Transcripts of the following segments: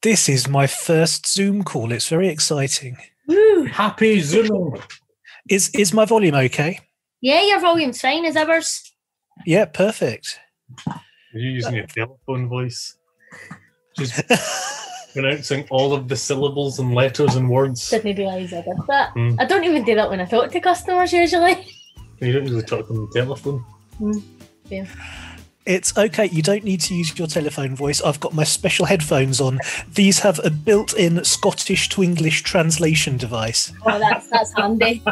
This is my first Zoom call. It's very exciting. Woo! Happy Zooming. Is my volume okay? Yeah, your volume's fine. Is ours? Yeah, perfect. Are you using your telephone voice? Just pronouncing all of the syllables and letters and words. Didn't realise I did that. I don't even do that when I talk to customers usually. You don't usually talk on the telephone. Yeah. It's okay. You don't need to use your telephone voice. I've got my special headphones on. These have a built-in Scottish to English translation device. Oh, that's handy.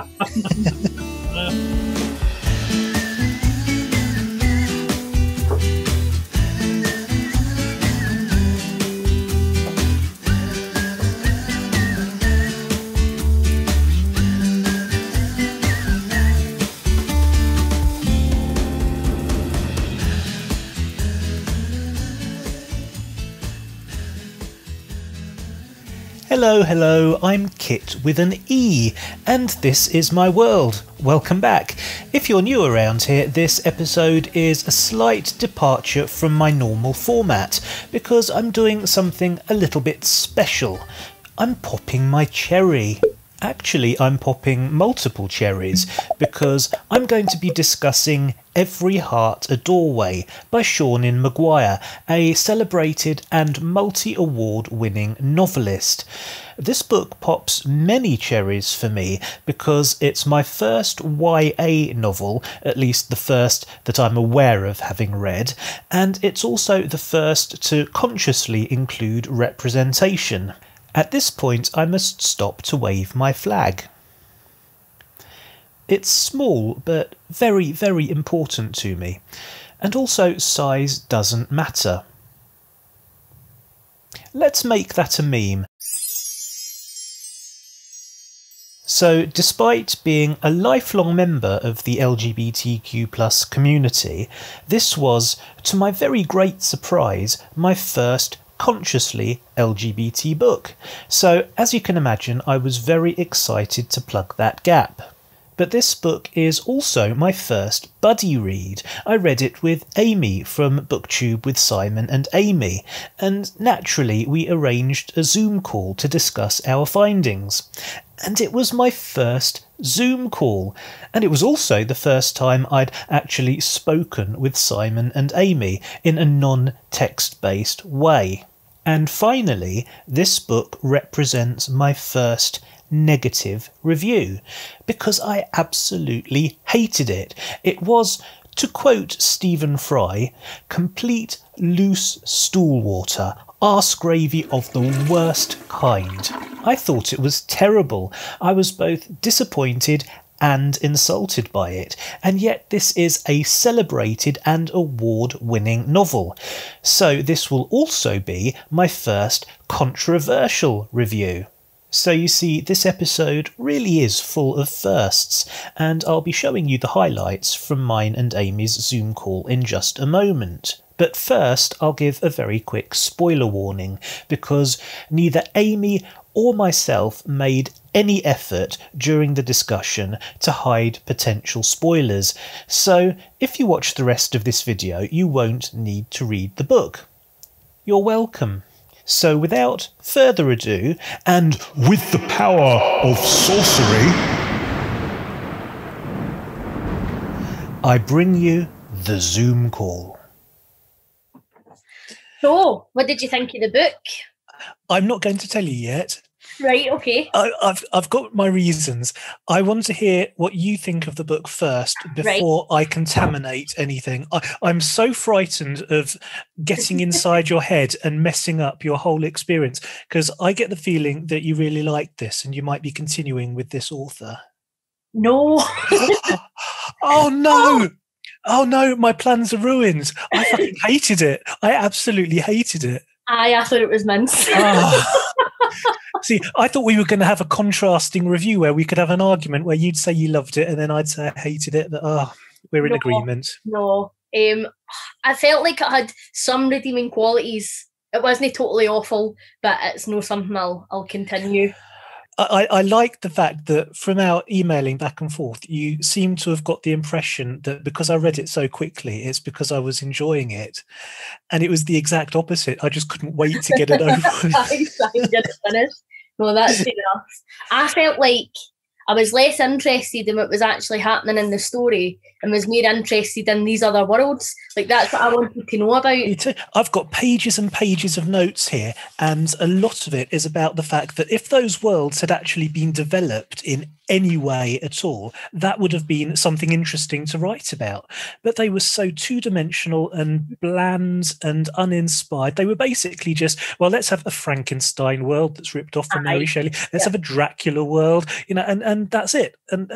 Hello, I'm Kit with an E, and this is my world. Welcome back. If you're new around here, this episode is a slight departure from my normal format, because I'm doing something a little bit special. I'm popping my cherry. Actually, I'm popping multiple cherries because I'm going to be discussing Every Heart a Doorway by Seanan McGuire, a celebrated and multi-award winning novelist. This book pops many cherries for me because it's my first YA novel, at least the first that I'm aware of having read, and it's also the first to consciously include representation. At this point, I must stop to wave my flag. It's small, but very, very important to me. And also, size doesn't matter. Let's make that a meme. So, despite being a lifelong member of the LGBTQ+ community, this was, to my very great surprise, my first consciously LGBT book. So, as you can imagine, I was very excited to plug that gap. But this book is also my first buddy read. I read it with Amy from BookTube with Simon and Amy, and naturally we arranged a Zoom call to discuss our findings. And it was my first Zoom call, and it was also the first time I'd actually spoken with Simon and Amy in a non-text-based way. And finally, this book represents my first negative review, because I absolutely hated it. It was, to quote Stephen Fry, complete loose stool water, arse gravy of the worst kind. I thought it was terrible. I was both disappointed and insulted by it, and yet this is a celebrated and award-winning novel. So this will also be my first controversial review. So you see, this episode really is full of firsts, and I'll be showing you the highlights from mine and Amy's Zoom call in just a moment. But first, I'll give a very quick spoiler warning, because neither Amy or myself made any effort during the discussion to hide potential spoilers, so if you watch the rest of this video, you won't need to read the book. You're welcome. So without further ado, and with the power of sorcery, I bring you the Zoom call. So, what did you think of the book? I'm not going to tell you yet. Right, okay. I've got my reasons. I want to hear what you think of the book first before I contaminate anything. I'm so frightened of getting inside your head and messing up your whole experience, because I get the feeling that you really like this and you might be continuing with this author. No. Oh no! Oh no, my plans are ruined. I fucking hated it. I absolutely hated it. I thought it was mince. See, I thought we were going to have a contrasting review where we could have an argument where you'd say you loved it and then I'd say I hated it. But we're in agreement. No. I felt like it had some redeeming qualities. It wasn't totally awful, but it's no something I'll continue. I like the fact that from our emailing back and forth, you seem to have got the impression that because I read it so quickly, it's because I was enjoying it. And it was the exact opposite. I just couldn't wait to get it over with. I can get it finished. No, that's fair enough. I felt like I was less interested in what was actually happening in the story and was more interested in these other worlds. Like, that's what I wanted to know about. Me too. I've got pages and pages of notes here, and a lot of it is about the fact that if those worlds had actually been developed in any way at all, that would have been something interesting to write about. But they were so two-dimensional and bland and uninspired. They were basically just, well, let's have a Frankenstein world that's ripped off from Mary Shelley. Let's have a Dracula world, and that's it. And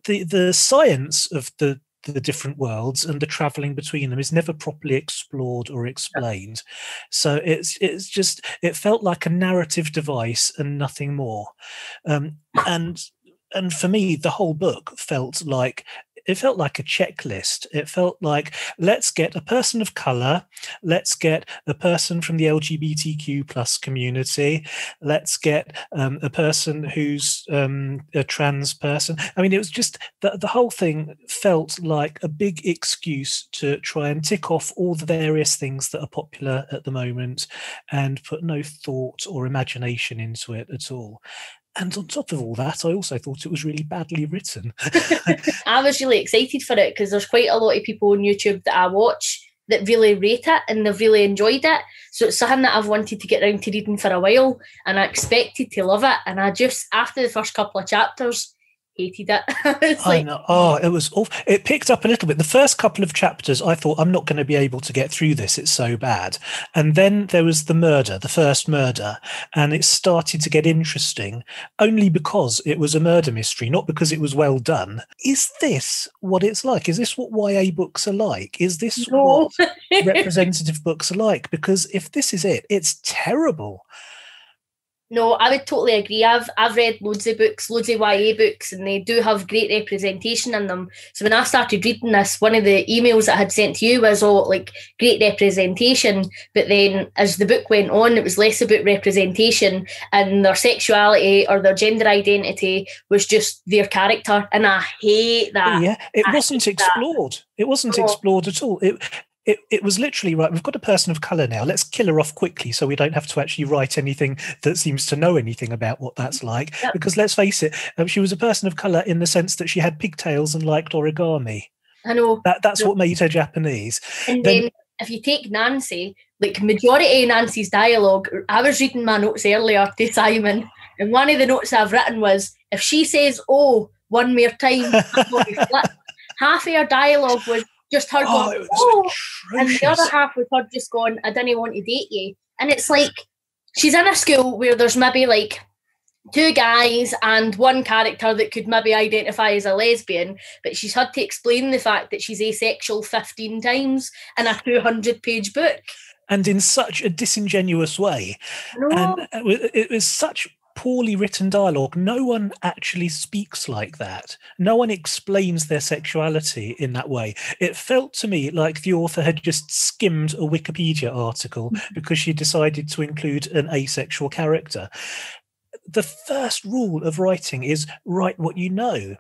the science of the different worlds and the traveling between them is never properly explored or explained. So it's just, it felt like a narrative device and nothing more. And for me, the whole book felt like a checklist. It felt like, let's get a person of color, let's get a person from the LGBTQ plus community, let's get a person who's a trans person. I mean, it was just the whole thing felt like a big excuse to try and tick off all the various things that are popular at the moment and put no thought or imagination into it at all. And on top of all that, I also thought it was really badly written. I was really excited for it because there's quite a lot of people on YouTube that I watch that really rate it and they've really enjoyed it. So it's something that I've wanted to get around to reading for a while, and I expected to love it. And I just, after the first couple of chapters, hated it. It's like, I know. Oh, it was awful. It picked up a little bit. The first couple of chapters, I thought, I'm not going to be able to get through this. It's so bad. And then there was the first murder, and it started to get interesting only because it was a murder mystery, not because it was well done. Is this what it's like? Is this what YA books are like? Is this what representative books are like? Because if this is it, it's terrible. No, I would totally agree. I've read loads of books, loads of YA books, and they do have great representation in them. So when I started reading this, one of the emails that I had sent to you was, great representation. But then as the book went on, it was less about representation, and their sexuality or their gender identity was just their character. And I hate that. Yeah, it wasn't explored. It wasn't explored at all. It was literally, right, we've got a person of colour now, let's kill her off quickly so we don't have to actually write anything that seems to know anything about what that's like. Yep. Because let's face it, she was a person of colour in the sense that she had pigtails and liked origami. I know. That's what made her Japanese. And then if you take Nancy, like majority of Nancy's dialogue, I was reading my notes earlier to Simon, and one of the notes I've written was, if she says, oh, one more time, I'm going to flip. Half of her dialogue was just her going, and the other half was her just going, I didn't want to date you. And it's like, she's in a school where there's maybe like two guys and one character that could maybe identify as a lesbian, but she's had to explain the fact that she's asexual 15 times in a 200-page book. And in such a disingenuous way. And it was such poorly written dialogue. No one actually speaks like that. No one explains their sexuality in that way. It felt to me like the author had just skimmed a Wikipedia article because she decided to include an asexual character. The first rule of writing is write what you know.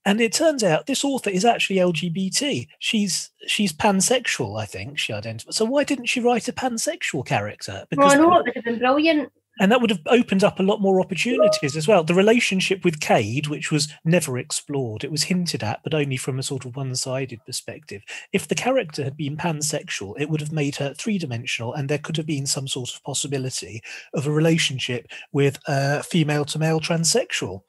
And it turns out this author is actually LGBT. She's pansexual, I think she identifies. So why didn't she write a pansexual character? Because I know, it would have been brilliant. And that would have opened up a lot more opportunities as well. The relationship with Cade, which was never explored, it was hinted at, but only from a sort of one-sided perspective. If the character had been pansexual, it would have made her three-dimensional, and there could have been some sort of possibility of a relationship with a female-to-male transsexual.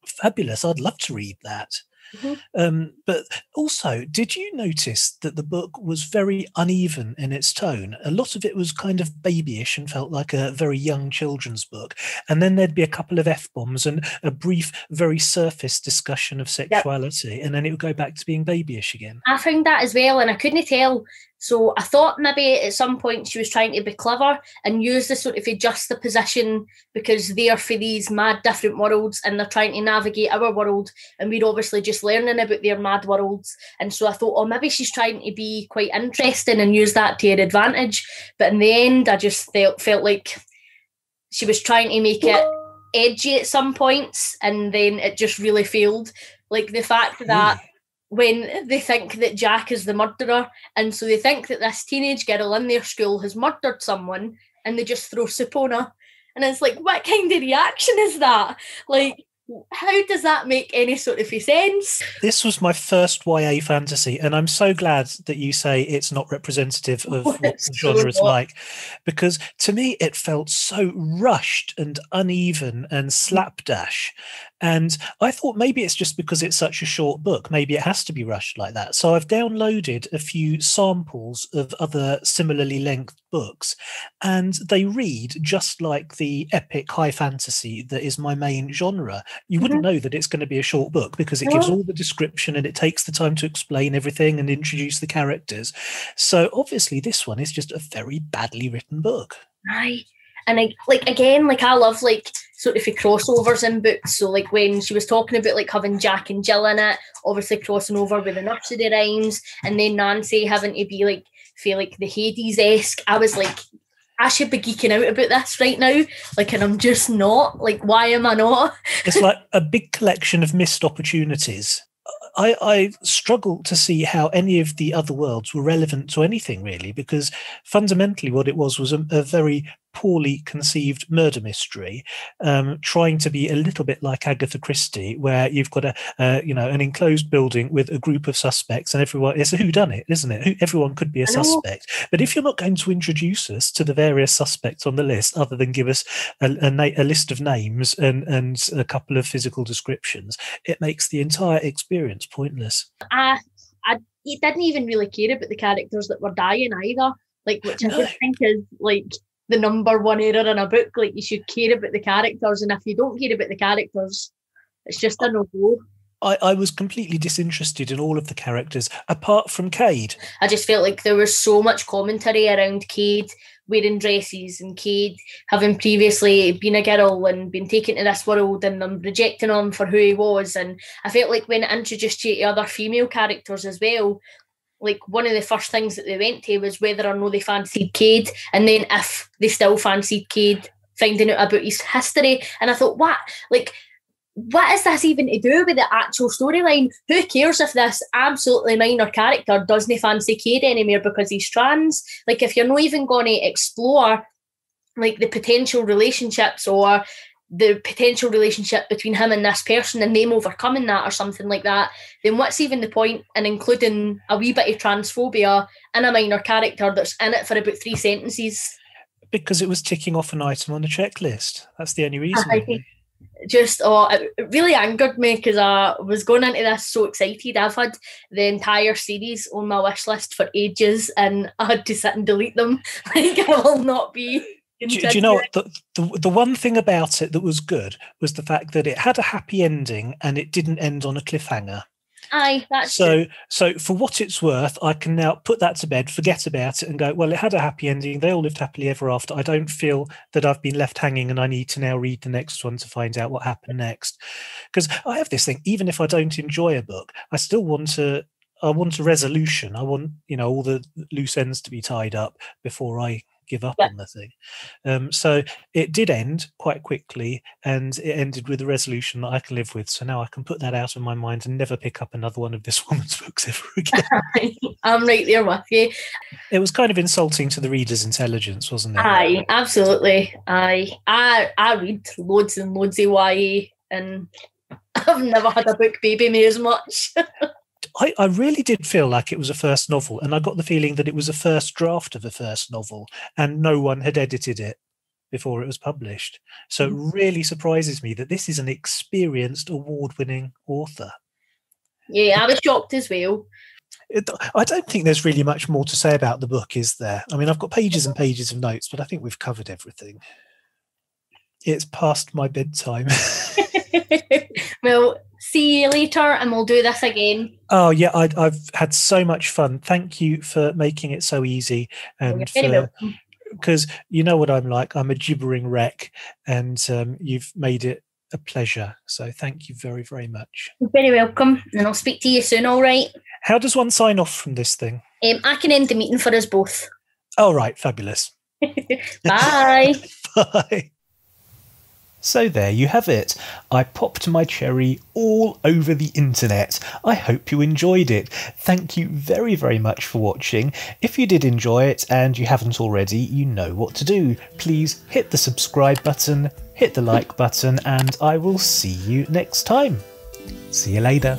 Fabulous. I'd love to read that. Mm-hmm. But also, did you notice that the book was very uneven in its tone? A lot of it was kind of babyish and felt like a very young children's book. And then there'd be a couple of F-bombs and a brief, very surface discussion of sexuality. Yep. And then it would go back to being babyish again. I found that as well, and I couldn't tell. So I thought maybe at some point she was trying to be clever and use the sort of juxtaposition because they're for these mad different worlds and they're trying to navigate our world, and we're obviously just learning about their mad worlds. And so I thought, maybe she's trying to be quite interesting and use that to her advantage. But in the end, I just felt like she was trying to make it edgy at some points, and then it just really failed. Like the fact that when they think that Jack is the murderer, and so they think that this teenage girl in their school has murdered someone, and they just throw soup on her. And it's like, what kind of reaction is that? Like, how does that make any sort of sense? This was my first YA fantasy, and I'm so glad that you say it's not representative of what the genre is like, because to me it felt so rushed and uneven and slapdash. And I thought maybe it's just because it's such a short book, maybe it has to be rushed like that. So I've downloaded a few samples of other similarly length books, and they read just like the epic high fantasy that is my main genre. You wouldn't know that it's going to be a short book because it gives all the description and it takes the time to explain everything and introduce the characters. So obviously this one is just a very badly written book. Aye. And I love like sort of crossovers in books. So like when she was talking about like having Jack and Jill in it, obviously crossing over with the nursery rhymes, and then Nancy having to be like, feel like the Hades-esque. I was like, I should be geeking out about this right now. Like, and I'm just not. Like, why am I not? It's like a big collection of missed opportunities. I struggle to see how any of the other worlds were relevant to anything, really, because fundamentally what it was a very poorly conceived murder mystery, trying to be a little bit like Agatha Christie, where you've got an enclosed building with a group of suspects, and everyone, it's a whodunit, isn't it? Everyone could be a suspect. But if you're not going to introduce us to the various suspects on the list, other than give us a list of names and a couple of physical descriptions, it makes the entire experience pointless. I didn't even really care about the characters that were dying either, like, which I just think is like the number one error in a book. Like, you should care about the characters, and if you don't care about the characters, it's just a no-go. I was completely disinterested in all of the characters apart from Cade. I just felt like there was so much commentary around Cade wearing dresses and Cade having previously been a girl and been taken to this world, and them rejecting him for who he was. And I felt like when it introduced you to other female characters as well, like one of the first things that they went to was whether or not they fancied Cade, and then if they still fancied Cade, finding out about his history. And I thought, what is this even to do with the actual storyline? Who cares if this absolutely minor character doesn't fancy Cade anymore because he's trans? Like, if you're not even going to explore like the potential relationships or the potential relationship between him and this person and them overcoming that or something like that, then what's even the point in including a wee bit of transphobia in a minor character that's in it for about 3 sentences? Because it was ticking off an item on the checklist. That's the only reason. It really angered me because I was going into this so excited. I've had the entire series on my wish list for ages, and I had to sit and delete them. Like, I will not be. Do you know what? The one thing about it that was good was the fact that it had a happy ending and it didn't end on a cliffhanger. Aye, that's so for what it's worth, I can now put that to bed, forget about it, and go, well, it had a happy ending. They all lived happily ever after. I don't feel that I've been left hanging and I need to now read the next one to find out what happened next. Because I have this thing, even if I don't enjoy a book, I still want a resolution. I want, all the loose ends to be tied up before I give up on the thing. So it did end quite quickly, and it ended with a resolution that I can live with. So now I can put that out of my mind and never pick up another one of this woman's books ever again. I'm right there with you. It was kind of insulting to the reader's intelligence, wasn't it? Aye, absolutely. Aye. I read loads and loads of YA, and I've never had a book baby me as much. I really did feel like it was a first novel, and I got the feeling that it was a first draft of a first novel and no one had edited it before it was published. So it really surprises me that this is an experienced, award-winning author. Yeah, I was shocked as well. I don't think there's really much more to say about the book, is there? I mean, I've got pages and pages of notes, but I think we've covered everything. It's past my bedtime. Well, see you later, and we'll do this again. Oh yeah, I've had so much fun. Thank you for making it so easy, and because you know what I'm like. I'm a gibbering wreck, and you've made it a pleasure. So thank you very, very much. You're very welcome, and I'll speak to you soon. All right. How does one sign off from this thing? I can end the meeting for us both. All right, fabulous. Bye. Bye. So there you have it. I popped my cherry all over the internet. I hope you enjoyed it. Thank you very, very much for watching. If you did enjoy it and you haven't already, you know what to do. Please hit the subscribe button, hit the like button, and I will see you next time. See you later.